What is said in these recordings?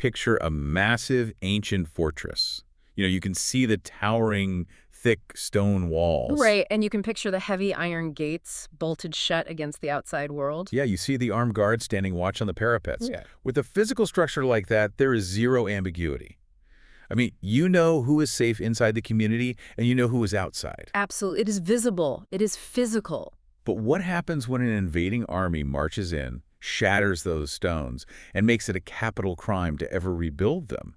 picture a massive ancient fortress. You can see the towering, thick stone walls. Right, and you can picture the heavy iron gates bolted shut against the outside world. Yeah, you see the armed guards standing watch on the parapets. Yeah. With a physical structure like that, there is zero ambiguity. I mean, you know who is safe inside the community, and you know who is outside. Absolutely. It is visible. It is physical. But what happens when an invading army marches in, shatters those stones, and makes it a capital crime to ever rebuild them?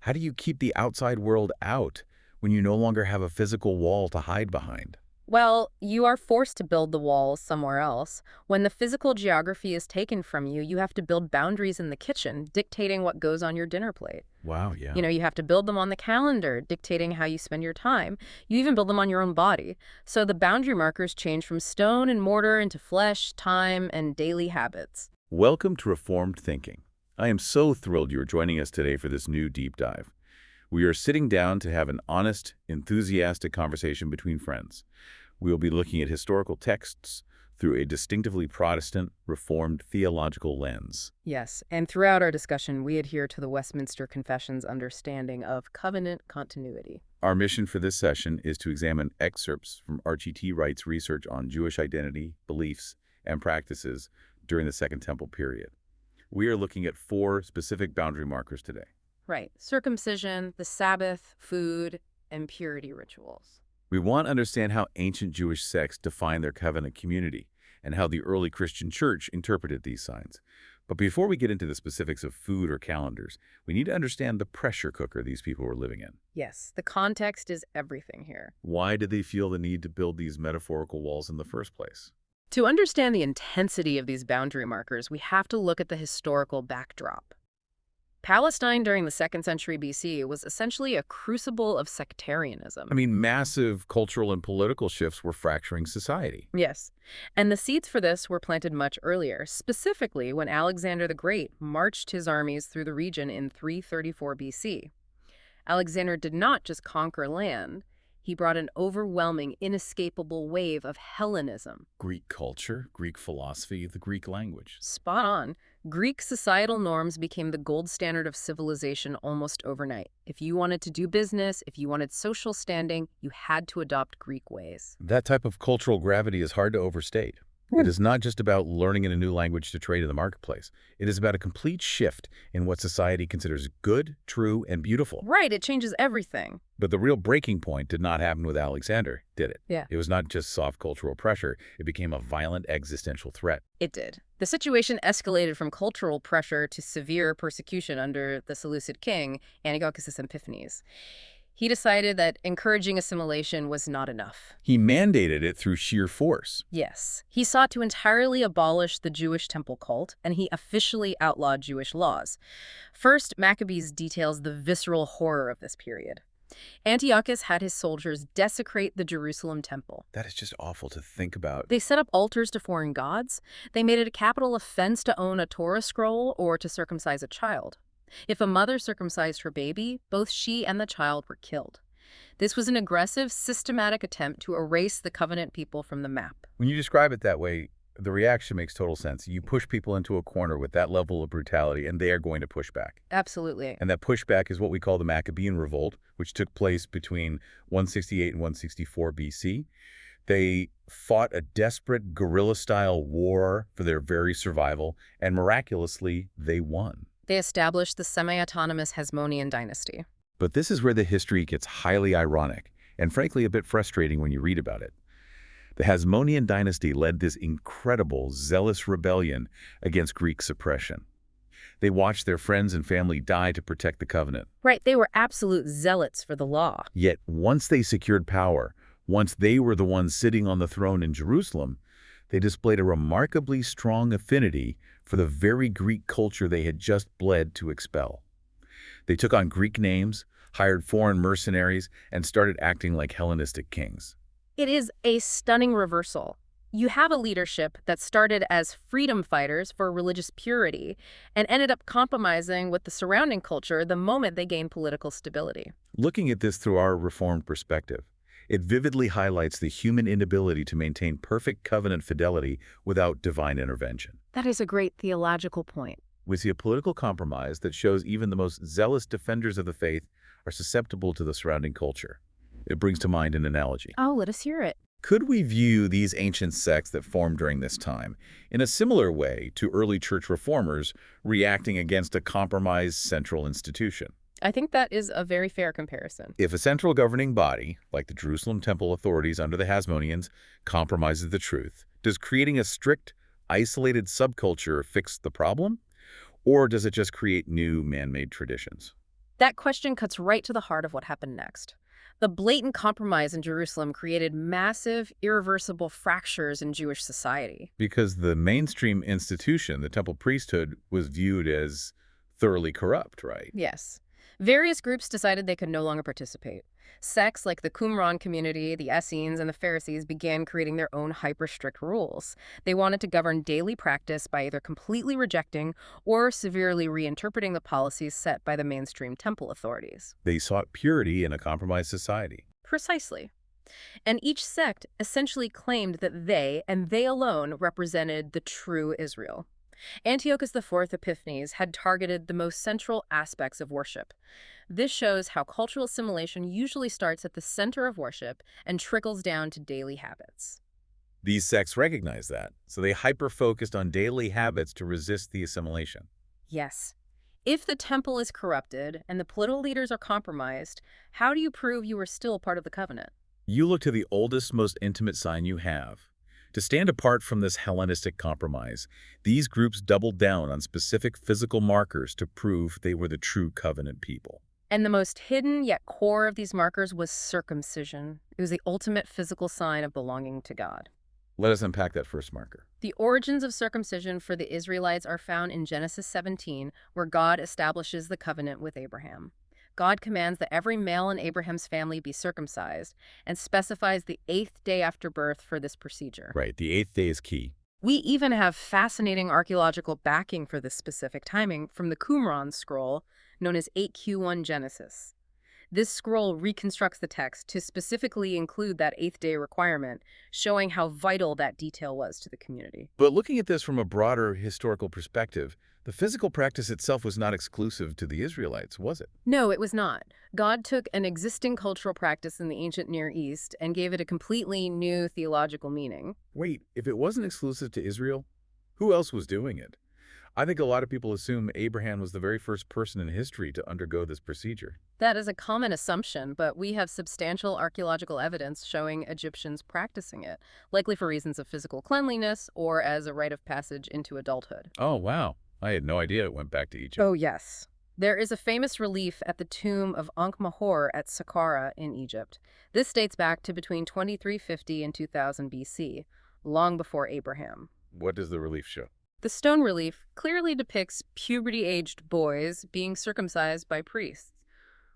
How do you keep the outside world out when you no longer have a physical wall to hide behind? Well, you are forced to build the walls somewhere else. When the physical geography is taken from you, you have to build boundaries in the kitchen, dictating what goes on your dinner plate. Wow, yeah. You have to build them on the calendar, dictating how you spend your time. You even build them on your own body. So the boundary markers change from stone and mortar into flesh, time, and daily habits. Welcome to Reformed Thinking. I am so thrilled you are joining us today for this new deep dive. We are sitting down to have an honest, enthusiastic conversation between friends. We will be looking at historical texts through a distinctively Protestant, Reformed theological lens. Yes, and throughout our discussion, we adhere to the Westminster Confession's understanding of covenant continuity. Our mission for this session is to examine excerpts from Archie T. Wright's research on Jewish identity, beliefs, and practices during the Second Temple period. We are looking at 4 specific boundary markers today. Right. Circumcision, the Sabbath, food, and purity rituals. We want to understand how ancient Jewish sects defined their covenant community and how the early Christian church interpreted these signs. But before we get into the specifics of food or calendars, we need to understand the pressure cooker these people were living in. Yes, the context is everything here. Why did they feel the need to build these metaphorical walls in the first place? To understand the intensity of these boundary markers, we have to look at the historical backdrop. Palestine during the 2nd century BC was essentially a crucible of sectarianism. I mean, massive cultural and political shifts were fracturing society. Yes, and the seeds for this were planted much earlier, specifically when Alexander the Great marched his armies through the region in 334 BC. Alexander did not just conquer land. He brought an overwhelming, inescapable wave of Hellenism. Greek culture, Greek philosophy, the Greek language. Spot on. Greek societal norms became the gold standard of civilization almost overnight. If you wanted to do business, if you wanted social standing, you had to adopt Greek ways. That type of cultural gravity is hard to overstate. It is not just about learning in a new language to trade in the marketplace. It is about a complete shift in what society considers good, true, and beautiful. Right, it changes everything. But the real breaking point did not happen with Alexander, did it? Yeah. It was not just soft cultural pressure. It became a violent existential threat. It did. The situation escalated from cultural pressure to severe persecution under the Seleucid king, Antiochus IV Epiphanes. He decided that encouraging assimilation was not enough. He mandated it through sheer force. Yes. He sought to entirely abolish the Jewish temple cult, and he officially outlawed Jewish laws. First, Maccabees details the visceral horror of this period. Antiochus had his soldiers desecrate the Jerusalem temple. That is just awful to think about. They set up altars to foreign gods. They made it a capital offense to own a Torah scroll or to circumcise a child. If a mother circumcised her baby, both she and the child were killed. This was an aggressive, systematic attempt to erase the covenant people from the map. When you describe it that way, the reaction makes total sense. You push people into a corner with that level of brutality, and they are going to push back. Absolutely. And that pushback is what we call the Maccabean revolt, which took place between 168 and 164 BC. They fought a desperate guerrilla-style war for their very survival, and miraculously, they won. They established the semi-autonomous Hasmonean dynasty. But this is where the history gets highly ironic, and frankly a bit frustrating when you read about it. The Hasmonean dynasty led this incredible, zealous rebellion against Greek suppression. They watched their friends and family die to protect the covenant. Right, they were absolute zealots for the law. Yet once they secured power, once they were the ones sitting on the throne in Jerusalem, they displayed a remarkably strong affinity for the very Greek culture they had just bled to expel. They took on Greek names, hired foreign mercenaries, and started acting like Hellenistic kings. It is a stunning reversal. You have a leadership that started as freedom fighters for religious purity and ended up compromising with the surrounding culture the moment they gained political stability. Looking at this through our Reformed perspective, it vividly highlights the human inability to maintain perfect covenant fidelity without divine intervention. That is a great theological point. We see a political compromise that shows even the most zealous defenders of the faith are susceptible to the surrounding culture. It brings to mind an analogy. Oh, let us hear it. Could we view these ancient sects that formed during this time in a similar way to early church reformers reacting against a compromised central institution? I think that is a very fair comparison. If a central governing body, like the Jerusalem temple authorities under the Hasmoneans, compromises the truth, does creating a strict, isolated subculture fix the problem? Or does it just create new man-made traditions? That question cuts right to the heart of what happened next. The blatant compromise in Jerusalem created massive, irreversible fractures in Jewish society. Because the mainstream institution, the temple priesthood, was viewed as thoroughly corrupt, right? Yes. Various groups decided they could no longer participate. Sects like the Qumran community, the Essenes, and the Pharisees began creating their own hyper-strict rules. They wanted to govern daily practice by either completely rejecting or severely reinterpreting the policies set by the mainstream temple authorities. They sought purity in a compromised society. Precisely. And each sect essentially claimed that they, and they alone, represented the true Israel. Antiochus IV Epiphanes had targeted the most central aspects of worship. This shows how cultural assimilation usually starts at the center of worship and trickles down to daily habits. These sects recognized that, so they hyper-focused on daily habits to resist the assimilation. Yes. If the temple is corrupted and the political leaders are compromised, how do you prove you are still part of the covenant? You look to the oldest, most intimate sign you have. To stand apart from this Hellenistic compromise, these groups doubled down on specific physical markers to prove they were the true covenant people. And the most hidden yet core of these markers was circumcision. It was the ultimate physical sign of belonging to God. Let us unpack that first marker. The origins of circumcision for the Israelites are found in Genesis 17, where God establishes the covenant with Abraham. God commands that every male in Abraham's family be circumcised and specifies the 8th day after birth for this procedure. Right, the 8th day is key. We even have fascinating archaeological backing for this specific timing from the Qumran scroll, known as 8Q1 Genesis. This scroll reconstructs the text to specifically include that 8th day requirement, showing how vital that detail was to the community. But looking at this from a broader historical perspective, the physical practice itself was not exclusive to the Israelites, was it? No, it was not. God took an existing cultural practice in the ancient Near East and gave it a completely new theological meaning. Wait, if it wasn't exclusive to Israel, who else was doing it? I think a lot of people assume Abraham was the very first person in history to undergo this procedure. That is a common assumption, but we have substantial archaeological evidence showing Egyptians practicing it, likely for reasons of physical cleanliness or as a rite of passage into adulthood. Oh, wow. I had no idea it went back to Egypt. Oh, yes. There is a famous relief at the tomb of Ankh-Mahor at Saqqara in Egypt. This dates back to between 2350 and 2000 BC, long before Abraham. What does the relief show? The stone relief clearly depicts puberty-aged boys being circumcised by priests.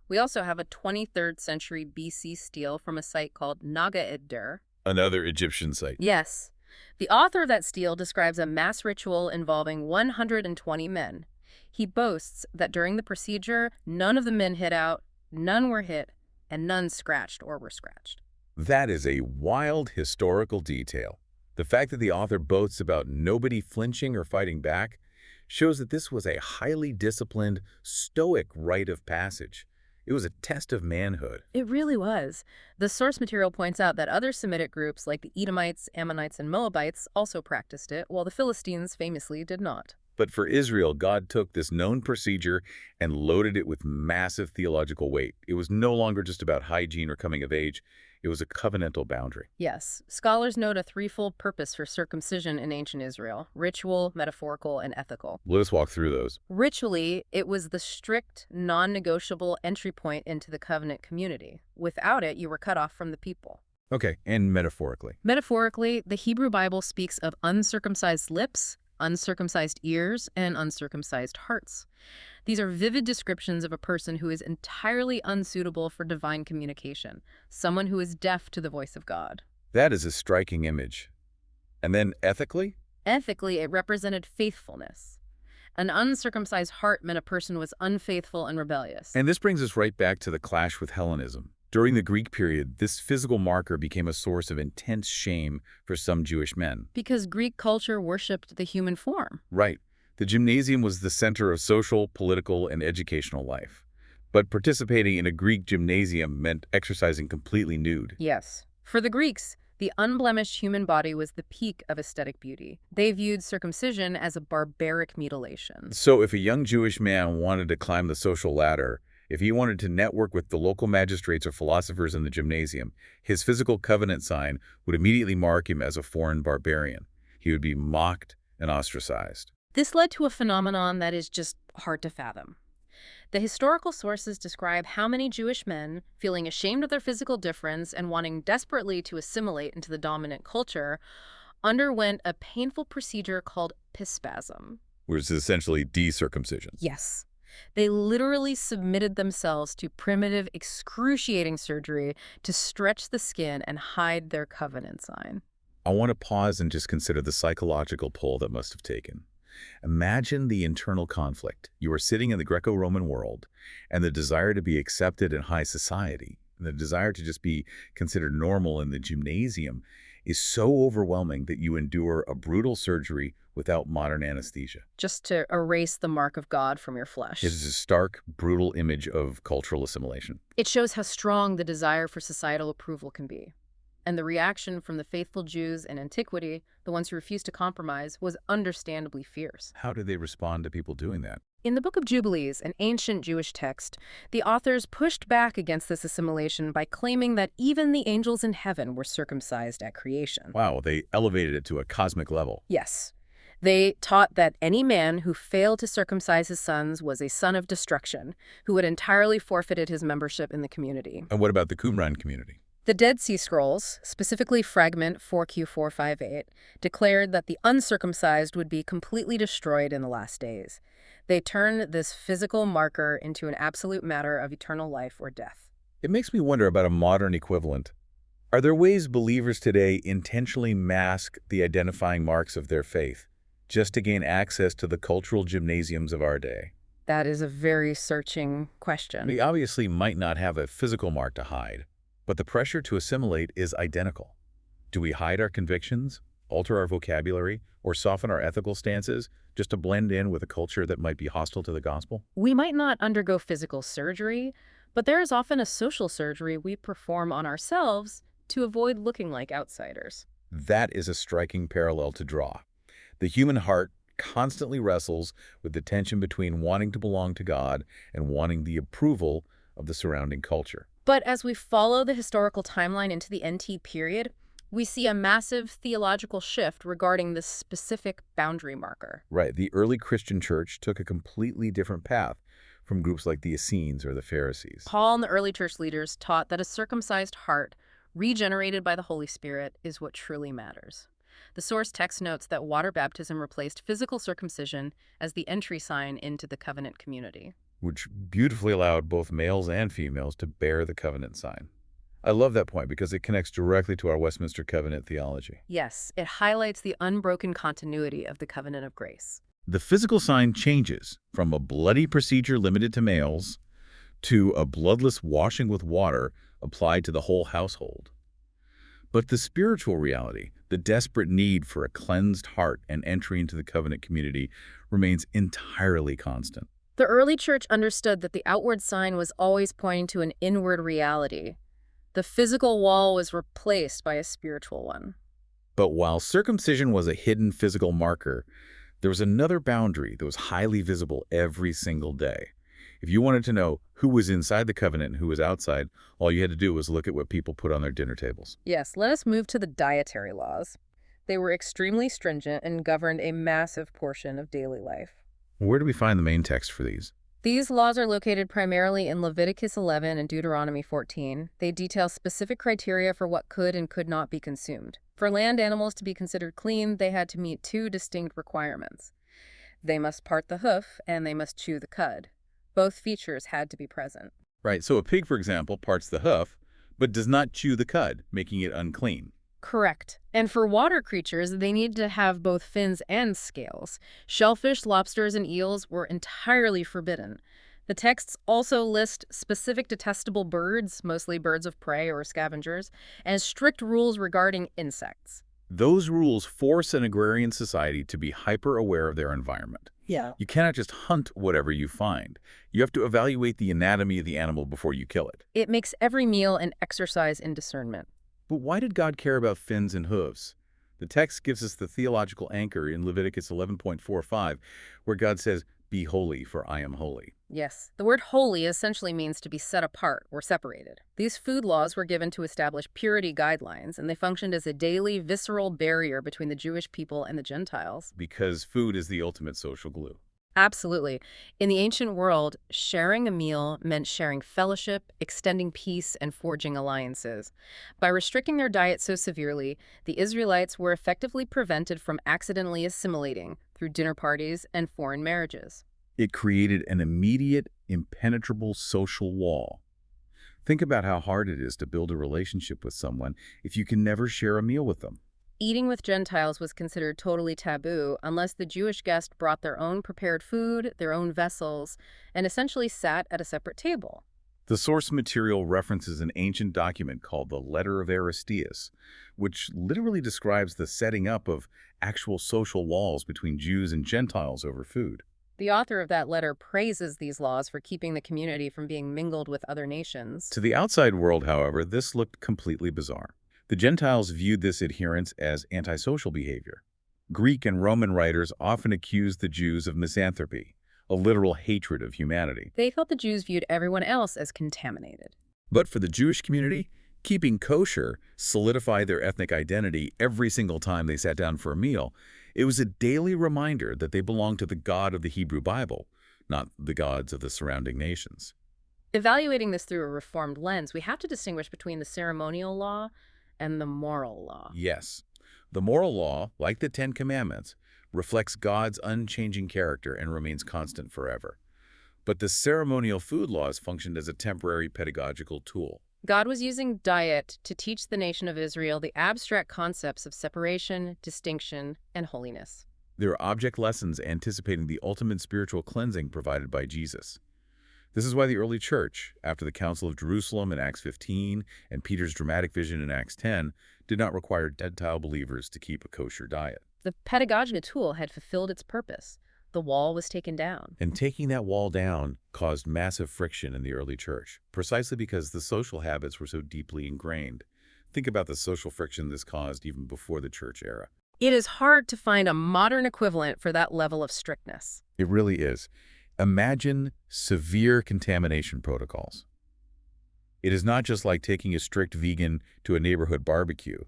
We also have a 23rd century BC stele from a site called Naga-ed-Dur. Another Egyptian site. Yes. The author of that stele describes a mass ritual involving 120 men. He boasts that during the procedure, none of the men hit out, none were hit, and none scratched or were scratched. That is a wild historical detail. The fact that the author boasts about nobody flinching or fighting back shows that this was a highly disciplined, stoic rite of passage. It was a test of manhood. It really was. The source material points out that other Semitic groups like the Edomites, Ammonites, and Moabites also practiced it, while the Philistines famously did not. But for Israel, God took this known procedure and loaded it with massive theological weight. It was no longer just about hygiene or coming of age. It was a covenantal boundary. Yes, scholars note a threefold purpose for circumcision in ancient Israel: ritual, metaphorical, and ethical. Let us walk through those. Ritually, it was the strict, non-negotiable entry point into the covenant community. Without it, you were cut off from the people. Okay, and metaphorically? Metaphorically, the Hebrew Bible speaks of uncircumcised lips, uncircumcised ears, and uncircumcised hearts. These are vivid descriptions of a person who is entirely unsuitable for divine communication, someone who is deaf to the voice of God. That is a striking image. And then ethically? Ethically, it represented faithfulness. An uncircumcised heart meant a person was unfaithful and rebellious. And this brings us right back to the clash with Hellenism. During the Greek period, this physical marker became a source of intense shame for some Jewish men. Because Greek culture worshipped the human form. Right. The gymnasium was the center of social, political, and educational life. But participating in a Greek gymnasium meant exercising completely nude. Yes. For the Greeks, the unblemished human body was the peak of aesthetic beauty. They viewed circumcision as a barbaric mutilation. So if a young Jewish man wanted to climb the social ladder, if he wanted to network with the local magistrates or philosophers in the gymnasium, his physical covenant sign would immediately mark him as a foreign barbarian. He would be mocked and ostracized. This led to a phenomenon that is just hard to fathom. The historical sources describe how many Jewish men, feeling ashamed of their physical difference and wanting desperately to assimilate into the dominant culture, underwent a painful procedure called pispasm. Which is essentially decircumcision. Yes. They literally submitted themselves to primitive, excruciating surgery to stretch the skin and hide their covenant sign. I want to pause and just consider the psychological toll that must have taken. Imagine the internal conflict. You are sitting in the Greco-Roman world, and the desire to be accepted in high society, and the desire to just be considered normal in the gymnasium is so overwhelming that you endure a brutal surgery without modern anesthesia. Just to erase the mark of God from your flesh. It is a stark, brutal image of cultural assimilation. It shows how strong the desire for societal approval can be. And the reaction from the faithful Jews in antiquity, the ones who refused to compromise, was understandably fierce. How did they respond to people doing that? In the Book of Jubilees, an ancient Jewish text, the authors pushed back against this assimilation by claiming that even the angels in heaven were circumcised at creation. Wow, they elevated it to a cosmic level. Yes. They taught that any man who failed to circumcise his sons was a son of destruction, who had entirely forfeited his membership in the community. And what about the Qumran community? The Dead Sea Scrolls, specifically fragment 4Q458, declared that the uncircumcised would be completely destroyed in the last days. They turned this physical marker into an absolute matter of eternal life or death. It makes me wonder about a modern equivalent. Are there ways believers today intentionally mask the identifying marks of their faith, just to gain access to the cultural gymnasiums of our day? That is a very searching question. We obviously might not have a physical mark to hide, but the pressure to assimilate is identical. Do we hide our convictions, alter our vocabulary, or soften our ethical stances just to blend in with a culture that might be hostile to the gospel? We might not undergo physical surgery, but there is often a social surgery we perform on ourselves to avoid looking like outsiders. That is a striking parallel to draw. The human heart constantly wrestles with the tension between wanting to belong to God and wanting the approval of the surrounding culture. But as we follow the historical timeline into the NT period, we see a massive theological shift regarding this specific boundary marker. Right. The early Christian church took a completely different path from groups like the Essenes or the Pharisees. Paul and the early church leaders taught that a circumcised heart, regenerated by the Holy Spirit, is what truly matters. The source text notes that water baptism replaced physical circumcision as the entry sign into the covenant community, which beautifully allowed both males and females to bear the covenant sign. I love that point because it connects directly to our Westminster Covenant theology. Yes, it highlights the unbroken continuity of the covenant of grace. The physical sign changes from a bloody procedure limited to males to a bloodless washing with water applied to the whole household. But the spiritual reality, the desperate need for a cleansed heart and entry into the covenant community, remains entirely constant. The early church understood that the outward sign was always pointing to an inward reality. The physical wall was replaced by a spiritual one. But while circumcision was a hidden physical marker, there was another boundary that was highly visible every single day. If you wanted to know who was inside the covenant and who was outside, all you had to do was look at what people put on their dinner tables. Yes, let us move to the dietary laws. They were extremely stringent and governed a massive portion of daily life. Where do we find the main text for these? These laws are located primarily in Leviticus 11 and Deuteronomy 14. They detail specific criteria for what could and could not be consumed. For land animals to be considered clean, they had to meet two distinct requirements. They must part the hoof and they must chew the cud. Both features had to be present. Right, so a pig, for example, parts the hoof, but does not chew the cud, making it unclean. Correct. And for water creatures, they needed to have both fins and scales. Shellfish, lobsters, and eels were entirely forbidden. The texts also list specific detestable birds, mostly birds of prey or scavengers, and strict rules regarding insects. Those rules force an agrarian society to be hyper-aware of their environment. Yeah. You cannot just hunt whatever you find. You have to evaluate the anatomy of the animal before you kill it. It makes every meal an exercise in discernment. But why did God care about fins and hooves? The text gives us the theological anchor in Leviticus 11:45, where God says, "Be holy, for I am holy." Yes, the word holy essentially means to be set apart or separated. These food laws were given to establish purity guidelines, and they functioned as a daily, visceral barrier between the Jewish people and the Gentiles. Because food is the ultimate social glue. Absolutely. In the ancient world, sharing a meal meant sharing fellowship, extending peace, and forging alliances. By restricting their diet so severely, the Israelites were effectively prevented from accidentally assimilating through dinner parties and foreign marriages. It created an immediate, impenetrable social wall. Think about how hard it is to build a relationship with someone if you can never share a meal with them. Eating with Gentiles was considered totally taboo unless the Jewish guest brought their own prepared food, their own vessels, and essentially sat at a separate table. The source material references an ancient document called the Letter of Aristeas, which literally describes the setting up of actual social walls between Jews and Gentiles over food. The author of that letter praises these laws for keeping the community from being mingled with other nations. To the outside world, however, this looked completely bizarre. The Gentiles viewed this adherence as antisocial behavior. Greek and Roman writers often accused the Jews of misanthropy, a literal hatred of humanity. They felt the Jews viewed everyone else as contaminated. But for the Jewish community, keeping kosher solidified their ethnic identity every single time they sat down for a meal. It was a daily reminder that they belonged to the God of the Hebrew Bible, not the gods of the surrounding nations. Evaluating this through a reformed lens, we have to distinguish between the ceremonial law and the moral law. Yes, the moral law, like the Ten Commandments, reflects God's unchanging character and remains constant forever. But the ceremonial food laws functioned as a temporary pedagogical tool. God was using diet to teach the nation of Israel the abstract concepts of separation, distinction, and holiness. They were object lessons anticipating the ultimate spiritual cleansing provided by Jesus. This is why the early church, after the Council of Jerusalem in Acts 15 and Peter's dramatic vision in Acts 10, did not require Gentile believers to keep a kosher diet. The pedagogical tool had fulfilled its purpose. The wall was taken down. And taking that wall down caused massive friction in the early church, precisely because the social habits were so deeply ingrained. Think about the social friction this caused even before the church era. It is hard to find a modern equivalent for that level of strictness. It really is. Imagine severe contamination protocols. It is not just like taking a strict vegan to a neighborhood barbecue,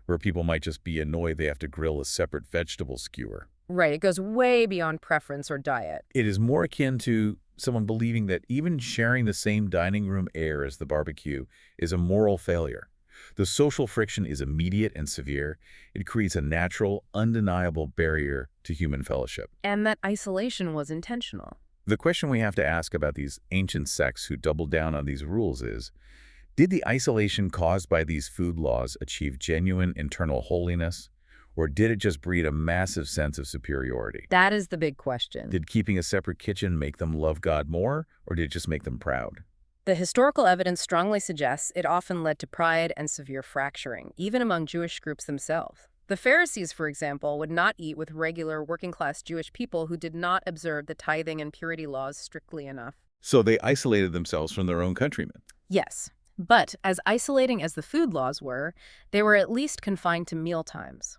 where people might just be annoyed they have to grill a separate vegetable skewer. Right, it goes way beyond preference or diet. It is more akin to someone believing that even sharing the same dining room air as the barbecue is a moral failure. The social friction is immediate and severe. It creates a natural, undeniable barrier to human fellowship. And that isolation was intentional. The question we have to ask about these ancient sects who doubled down on these rules is, did the isolation caused by these food laws achieve genuine internal holiness, or did it just breed a massive sense of superiority? That is the big question. Did keeping a separate kitchen make them love God more, or did it just make them proud? The historical evidence strongly suggests it often led to pride and severe fracturing, even among Jewish groups themselves. The Pharisees, for example, would not eat with regular working-class Jewish people who did not observe the tithing and purity laws strictly enough. So they isolated themselves from their own countrymen. Yes, but as isolating as the food laws were, they were at least confined to meal times.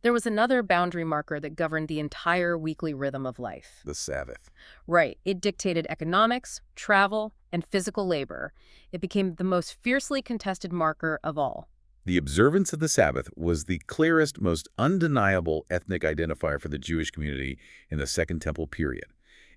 There was another boundary marker that governed the entire weekly rhythm of life. The Sabbath. Right. It dictated economics, travel, and physical labor. It became the most fiercely contested marker of all. The observance of the Sabbath was the clearest, most undeniable ethnic identifier for the Jewish community in the Second Temple period.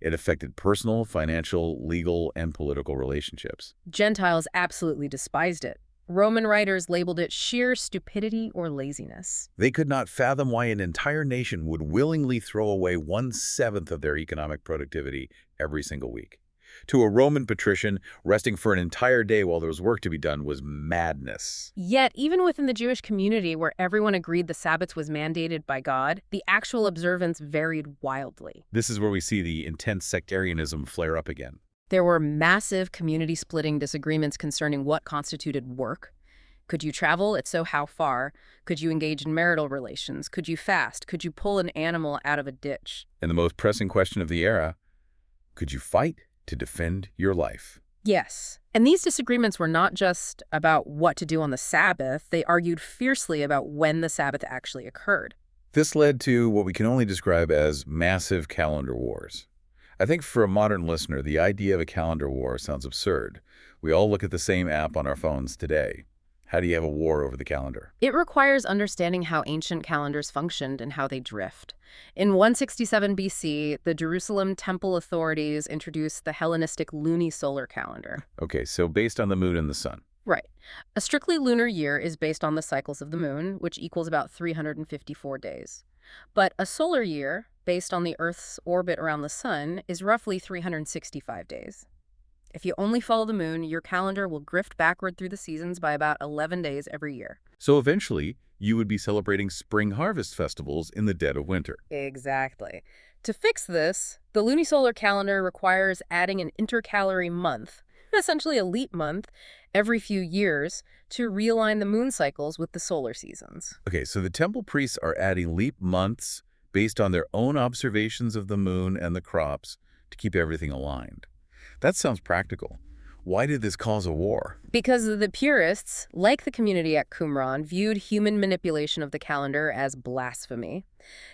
It affected personal, financial, legal, and political relationships. Gentiles absolutely despised it. Roman writers labeled it sheer stupidity or laziness. They could not fathom why an entire nation would willingly throw away 1/7 of their economic productivity every single week. To a Roman patrician, resting for an entire day while there was work to be done was madness. Yet, even within the Jewish community where everyone agreed the Sabbath was mandated by God, the actual observance varied wildly. This is where we see the intense sectarianism flare up again. There were massive community-splitting disagreements concerning what constituted work. Could you travel? If so, how far? Could you engage in marital relations? Could you fast? Could you pull an animal out of a ditch? And the most pressing question of the era, could you fight to defend your life? Yes. And these disagreements were not just about what to do on the Sabbath. They argued fiercely about when the Sabbath actually occurred. This led to what we can only describe as massive calendar wars. I think for a modern listener, the idea of a calendar war sounds absurd. We all look at the same app on our phones today. How do you have a war over the calendar? It requires understanding how ancient calendars functioned and how they drift. In 167 BC, the Jerusalem temple authorities introduced the Hellenistic lunisolar calendar. Okay, so based on the moon and the sun. Right. A strictly lunar year is based on the cycles of the moon, which equals about 354 days. But a solar year, based on the Earth's orbit around the sun, is roughly 365 days. If you only follow the moon, your calendar will drift backward through the seasons by about 11 days every year. So eventually, you would be celebrating spring harvest festivals in the dead of winter. Exactly. To fix this, the lunisolar calendar requires adding an intercalary month, essentially a leap month, every few years to realign the moon cycles with the solar seasons. Okay, so the temple priests are adding leap months based on their own observations of the moon and the crops to keep everything aligned. That sounds practical. Why did this cause a war? Because the purists, like the community at Qumran, viewed human manipulation of the calendar as blasphemy.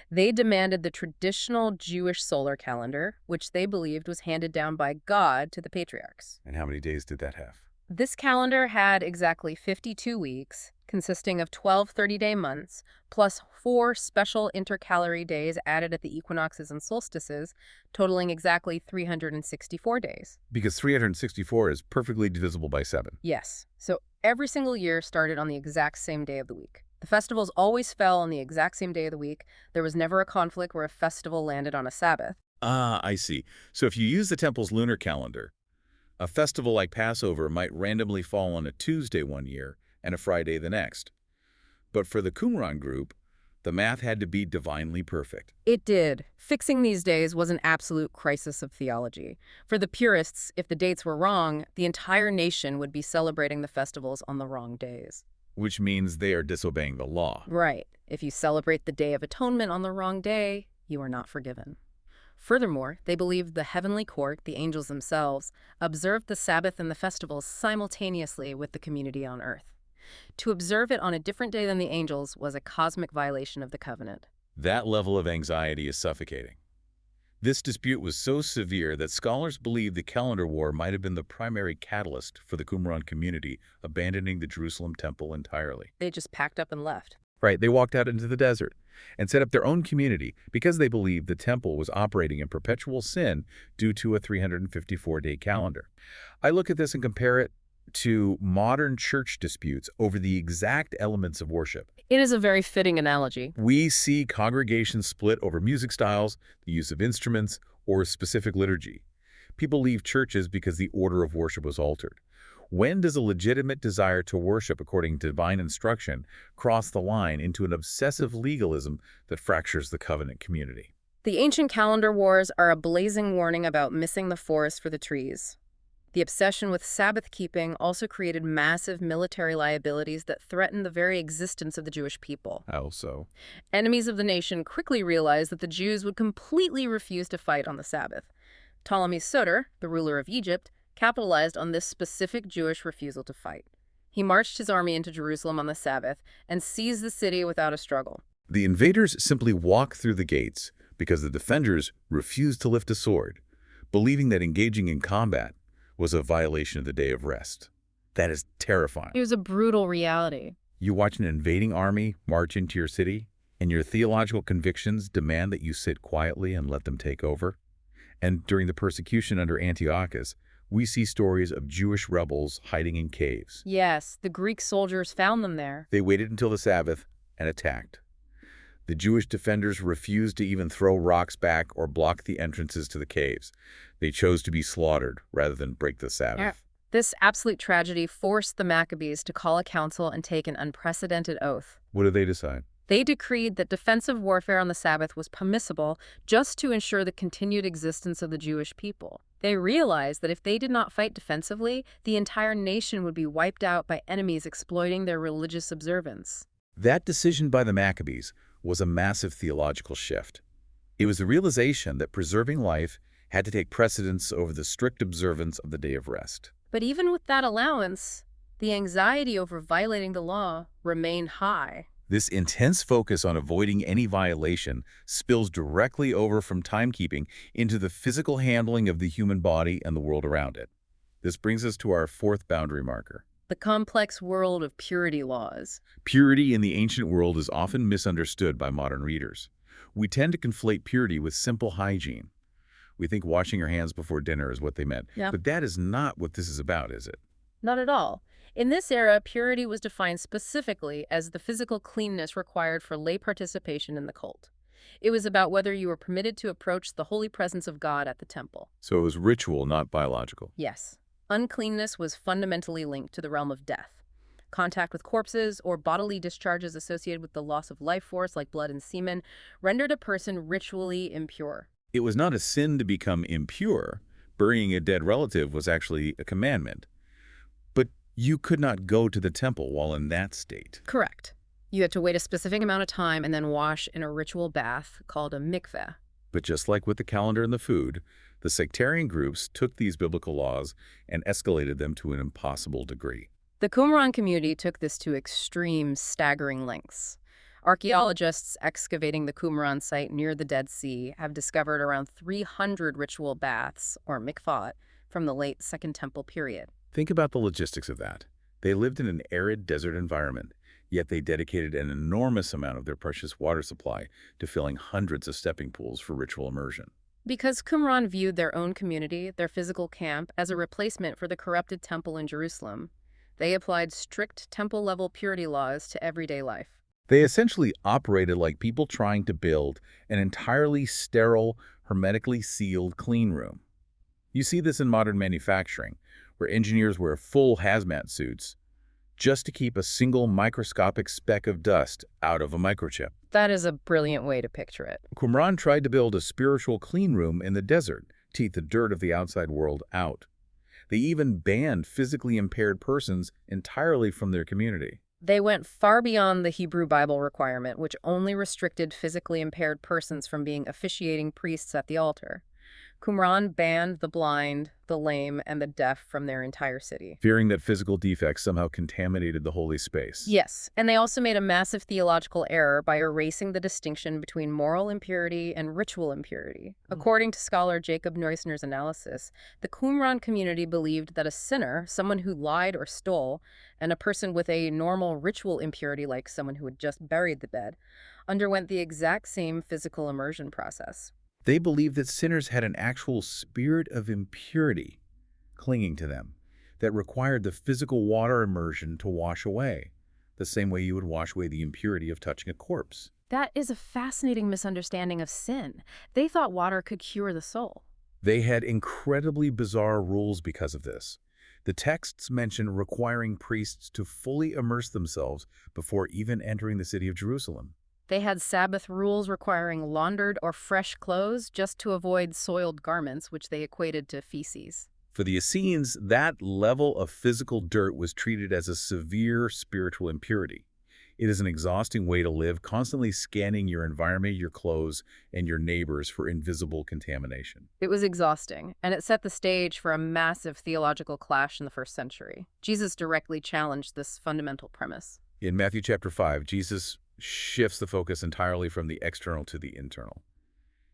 They demanded the traditional Jewish solar calendar, which they believed was handed down by God to the patriarchs. And how many days did that have? This calendar had exactly 52 weeks, consisting of 12 30-day months, plus 4 special intercalary days added at the equinoxes and solstices, totaling exactly 364 days. Because 364 is perfectly divisible by 7. Yes. So every single year started on the exact same day of the week. The festivals always fell on the exact same day of the week. There was never a conflict where a festival landed on a Sabbath. Ah, I see. So if you use the temple's lunar calendar, a festival like Passover might randomly fall on a Tuesday one year and a Friday the next. But for the Qumran group, the math had to be divinely perfect. It did. Fixing these days was an absolute crisis of theology. For the purists, if the dates were wrong, the entire nation would be celebrating the festivals on the wrong days. Which means they are disobeying the law. Right. If you celebrate the Day of Atonement on the wrong day, you are not forgiven. Furthermore, they believed the heavenly court, the angels themselves, observed the Sabbath and the festivals simultaneously with the community on earth. To observe it on a different day than the angels was a cosmic violation of the covenant. That level of anxiety is suffocating. This dispute was so severe that scholars believe the calendar war might have been the primary catalyst for the Qumran community abandoning the Jerusalem temple entirely. They just packed up and left. Right, they walked out into the desert and set up their own community because they believed the temple was operating in perpetual sin due to a 354-day calendar. I look at this and compare it to modern church disputes over the exact elements of worship. It is a very fitting analogy. We see congregations split over music styles, the use of instruments, or specific liturgy. People leave churches because the order of worship was altered. When does a legitimate desire to worship according to divine instruction cross the line into an obsessive legalism that fractures the covenant community? The ancient calendar wars are a blazing warning about missing the forest for the trees. The obsession with Sabbath keeping also created massive military liabilities that threatened the very existence of the Jewish people. How so? Enemies of the nation quickly realized that the Jews would completely refuse to fight on the Sabbath. Ptolemy Soter, the ruler of Egypt, capitalized on this specific Jewish refusal to fight. He marched his army into Jerusalem on the Sabbath and seized the city without a struggle. The invaders simply walked through the gates because the defenders refused to lift a sword, believing that engaging in combat was a violation of the day of rest. That is terrifying. It was a brutal reality. You watch an invading army march into your city, and your theological convictions demand that you sit quietly and let them take over. And during the persecution under Antiochus, we see stories of Jewish rebels hiding in caves. Yes, the Greek soldiers found them there. They waited until the Sabbath and attacked. The Jewish defenders refused to even throw rocks back or block the entrances to the caves. They chose to be slaughtered rather than break the Sabbath. This absolute tragedy forced the Maccabees to call a council and take an unprecedented oath. What did they decide? They decreed that defensive warfare on the Sabbath was permissible just to ensure the continued existence of the Jewish people. They realized that if they did not fight defensively, the entire nation would be wiped out by enemies exploiting their religious observance. That decision by the Maccabees was a massive theological shift. It was the realization that preserving life had to take precedence over the strict observance of the day of rest. But even with that allowance, the anxiety over violating the law remained high. This intense focus on avoiding any violation spills directly over from timekeeping into the physical handling of the human body and the world around it. This brings us to our fourth boundary marker. The complex world of purity laws. Purity in the ancient world is often misunderstood by modern readers. We tend to conflate purity with simple hygiene. We think washing your hands before dinner is what they meant. Yeah. But that is not what this is about, is it? Not at all. In this era, purity was defined specifically as the physical cleanness required for lay participation in the cult. It was about whether you were permitted to approach the holy presence of God at the temple. So it was ritual, not biological. Yes. Uncleanness was fundamentally linked to the realm of death. Contact with corpses or bodily discharges associated with the loss of life force, like blood and semen, rendered a person ritually impure. It was not a sin to become impure. Burying a dead relative was actually a commandment. But you could not go to the temple while in that state. Correct. You had to wait a specific amount of time and then wash in a ritual bath called a mikveh. But just like with the calendar and the food, the sectarian groups took these biblical laws and escalated them to an impossible degree. The Qumran community took this to extreme, staggering lengths. Archaeologists excavating the Qumran site near the Dead Sea have discovered around 300 ritual baths, or mikvot, from the late Second Temple period. Think about the logistics of that. They lived in an arid desert environment, yet they dedicated an enormous amount of their precious water supply to filling hundreds of stepping pools for ritual immersion. Because Qumran viewed their own community, their physical camp, as a replacement for the corrupted temple in Jerusalem, they applied strict temple-level purity laws to everyday life. They essentially operated like people trying to build an entirely sterile, hermetically sealed clean room. You see this in modern manufacturing, where engineers wear full hazmat suits just to keep a single microscopic speck of dust out of a microchip. That is a brilliant way to picture it. Qumran tried to build a spiritual clean room in the desert to keep the dirt of the outside world out. They even banned physically impaired persons entirely from their community. They went far beyond the Hebrew Bible requirement, which only restricted physically impaired persons from being officiating priests at the altar. Qumran banned the blind, the lame, and the deaf from their entire city. Fearing that physical defects somehow contaminated the holy space. Yes, and they also made a massive theological error by erasing the distinction between moral impurity and ritual impurity. According to scholar Jacob Neusner's analysis, the Qumran community believed that a sinner, someone who lied or stole, and a person with a normal ritual impurity, like someone who had just buried the dead, underwent the exact same physical immersion process. They believed that sinners had an actual spirit of impurity clinging to them that required the physical water immersion to wash away, the same way you would wash away the impurity of touching a corpse. That is a fascinating misunderstanding of sin. They thought water could cure the soul. They had incredibly bizarre rules because of this. The texts mention requiring priests to fully immerse themselves before even entering the city of Jerusalem. They had Sabbath rules requiring laundered or fresh clothes just to avoid soiled garments, which they equated to feces. For the Essenes, that level of physical dirt was treated as a severe spiritual impurity. It is an exhausting way to live, constantly scanning your environment, your clothes, and your neighbors for invisible contamination. It was exhausting, and it set the stage for a massive theological clash in the first century. Jesus directly challenged this fundamental premise. In Matthew chapter 5, Jesus shifts the focus entirely from the external to the internal.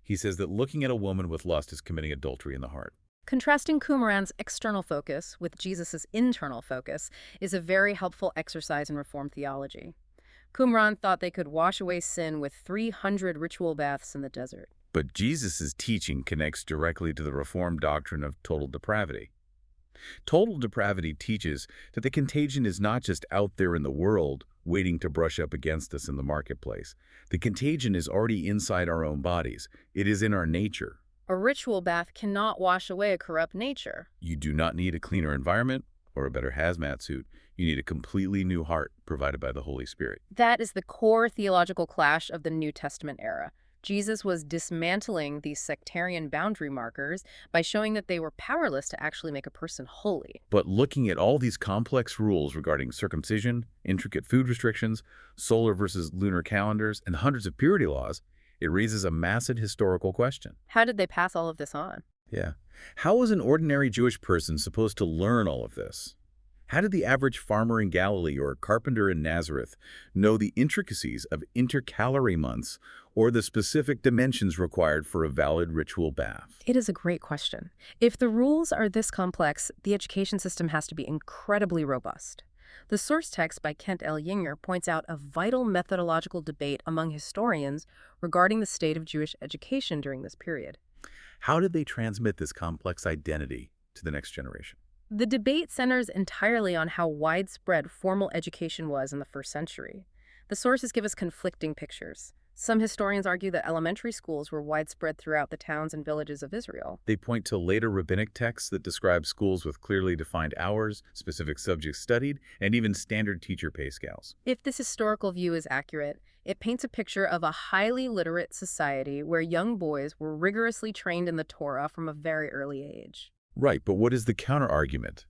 He says that looking at a woman with lust is committing adultery in the heart. Contrasting Qumran's external focus with Jesus' internal focus is a very helpful exercise in Reformed theology. Qumran thought they could wash away sin with 300 ritual baths in the desert. But Jesus' teaching connects directly to the Reformed doctrine of total depravity. Total depravity teaches that the contagion is not just out there in the world, waiting to brush up against us in the marketplace. The contagion is already inside our own bodies. It is in our nature. A ritual bath cannot wash away a corrupt nature. You do not need a cleaner environment or a better hazmat suit, you need a completely new heart provided by the Holy Spirit. That is the core theological clash of the New Testament era. Jesus was dismantling these sectarian boundary markers by showing that they were powerless to actually make a person holy. But looking at all these complex rules regarding circumcision, intricate food restrictions, solar versus lunar calendars, and hundreds of purity laws, it raises a massive historical question. How did they pass all of this on? Yeah. How was an ordinary Jewish person supposed to learn all of this? How did the average farmer in Galilee or carpenter in Nazareth know the intricacies of intercalary months or the specific dimensions required for a valid ritual bath? It is a great question. If the rules are this complex, the education system has to be incredibly robust. The source text by Kent L. Yinger points out a vital methodological debate among historians regarding the state of Jewish education during this period. How did they transmit this complex identity to the next generation? The debate centers entirely on how widespread formal education was in the first century. The sources give us conflicting pictures. Some historians argue that elementary schools were widespread throughout the towns and villages of Israel. They point to later rabbinic texts that describe schools with clearly defined hours, specific subjects studied, and even standard teacher pay scales. If this historical view is accurate, it paints a picture of a highly literate society where young boys were rigorously trained in the Torah from a very early age. Right, but what is the counter-argument?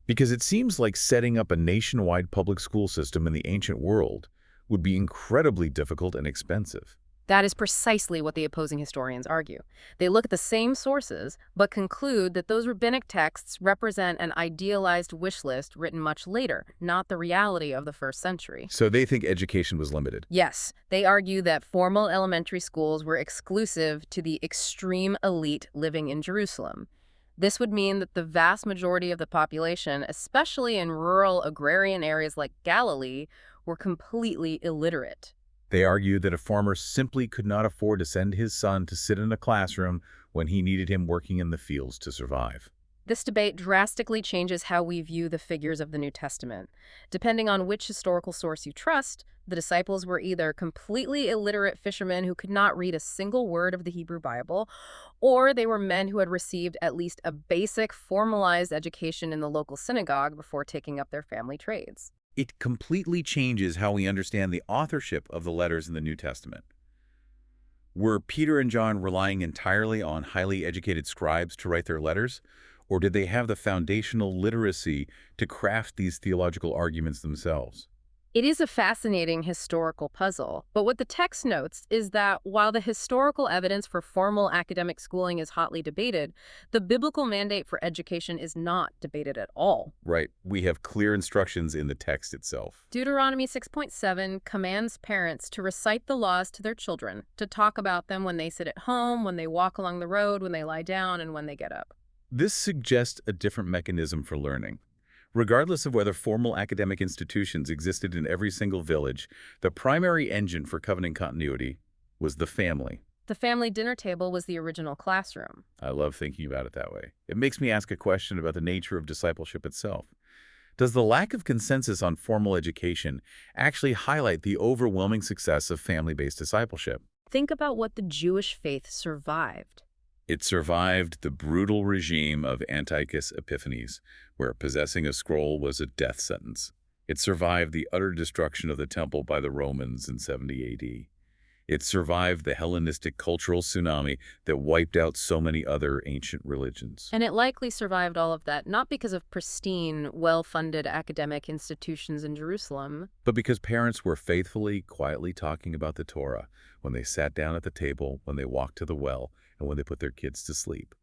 Because it seems like setting up a nationwide public school system in the ancient world would be incredibly difficult and expensive. That is precisely what the opposing historians argue. They look at the same sources, but conclude that those rabbinic texts represent an idealized wish list written much later, not the reality of the first century. So they think education was limited. Yes, they argue that formal elementary schools were exclusive to the extreme elite living in Jerusalem. This would mean that the vast majority of the population, especially in rural agrarian areas like Galilee, were completely illiterate. They argue that a farmer simply could not afford to send his son to sit in a classroom when he needed him working in the fields to survive. This debate drastically changes how we view the figures of the New Testament. Depending on which historical source you trust, the disciples were either completely illiterate fishermen who could not read a single word of the Hebrew Bible, or they were men who had received at least a basic formalized education in the local synagogue before taking up their family trades. It completely changes how we understand the authorship of the letters in the New Testament. Were Peter and John relying entirely on highly educated scribes to write their letters? Or did they have the foundational literacy to craft these theological arguments themselves? It is a fascinating historical puzzle, but what the text notes is that while the historical evidence for formal academic schooling is hotly debated, the biblical mandate for education is not debated at all. Right. We have clear instructions in the text itself. Deuteronomy 6.7 commands parents to recite the laws to their children, to talk about them when they sit at home, when they walk along the road, when they lie down, and when they get up. This suggests a different mechanism for learning. Regardless of whether formal academic institutions existed in every single village, the primary engine for covenant continuity was the family. The family dinner table was the original classroom. I love thinking about it that way. It makes me ask a question about the nature of discipleship itself. Does the lack of consensus on formal education actually highlight the overwhelming success of family-based discipleship? Think about what the Jewish faith survived. It survived the brutal regime of Antiochus Epiphanes, where possessing a scroll was a death sentence. It survived the utter destruction of the temple by the Romans in 70 AD. It survived the Hellenistic cultural tsunami that wiped out so many other ancient religions. And it likely survived all of that, not because of pristine, well-funded academic institutions in Jerusalem, But because parents were faithfully, quietly talking about the Torah when they sat down at the table, when they walked to the well, and when they put their kids to sleep.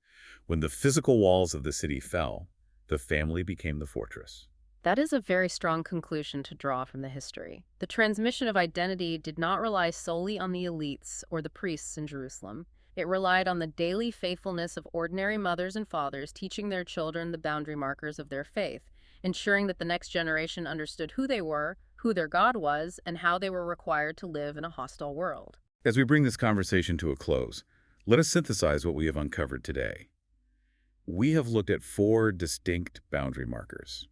When the physical walls of the city fell, the family became the fortress. That is a very strong conclusion to draw from the history. The transmission of identity did not rely solely on the elites or the priests in Jerusalem. It relied on the daily faithfulness of ordinary mothers and fathers teaching their children the boundary markers of their faith, ensuring that the next generation understood who they were, who their God was, and how they were required to live in a hostile world. As we bring this conversation to a close, let us synthesize what we have uncovered today. We have looked at 4 distinct boundary markers: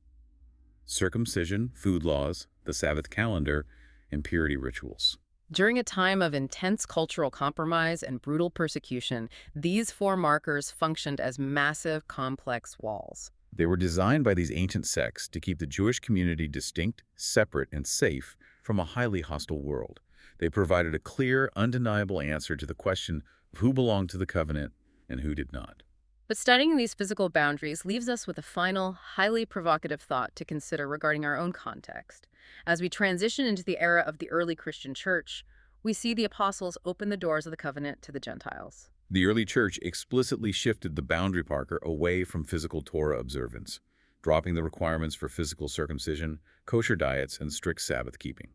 circumcision, food laws, the Sabbath calendar, and purity rituals. During a time of intense cultural compromise and brutal persecution, these 4 markers functioned as massive, complex walls. They were designed by these ancient sects to keep the Jewish community distinct, separate, and safe from a highly hostile world. They provided a clear, undeniable answer to the question of who belonged to the covenant and who did not. But studying these physical boundaries leaves us with a final, highly provocative thought to consider regarding our own context. As we transition into the era of the early Christian church, we see the apostles open the doors of the covenant to the Gentiles. The early church explicitly shifted the boundary marker away from physical Torah observance, dropping the requirements for physical circumcision, kosher diets, and strict Sabbath keeping,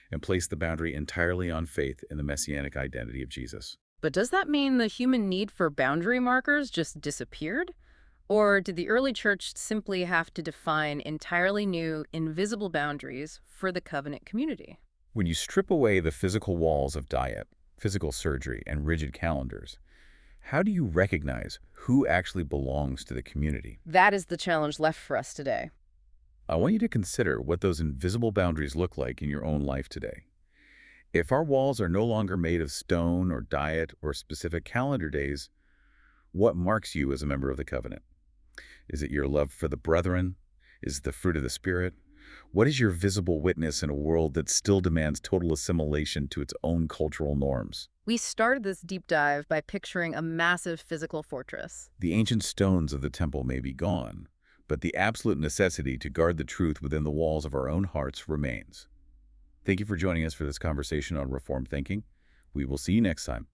and placed the boundary entirely on faith in the messianic identity of Jesus. But does that mean the human need for boundary markers just disappeared? Or did the early church simply have to define entirely new, invisible boundaries for the covenant community? When you strip away the physical walls of diet, physical surgery, and rigid calendars, how do you recognize who actually belongs to the community? That is the challenge left for us today. I want you to consider what those invisible boundaries look like in your own life today. If our walls are no longer made of stone or diet or specific calendar days, what marks you as a member of the covenant? Is it your love for the brethren? Is it the fruit of the Spirit? What is your visible witness in a world that still demands total assimilation to its own cultural norms? We started this deep dive by picturing a massive physical fortress. The ancient stones of the temple may be gone, but the absolute necessity to guard the truth within the walls of our own hearts remains. Thank you for joining us for this conversation on Reformed thinking. We will see you next time.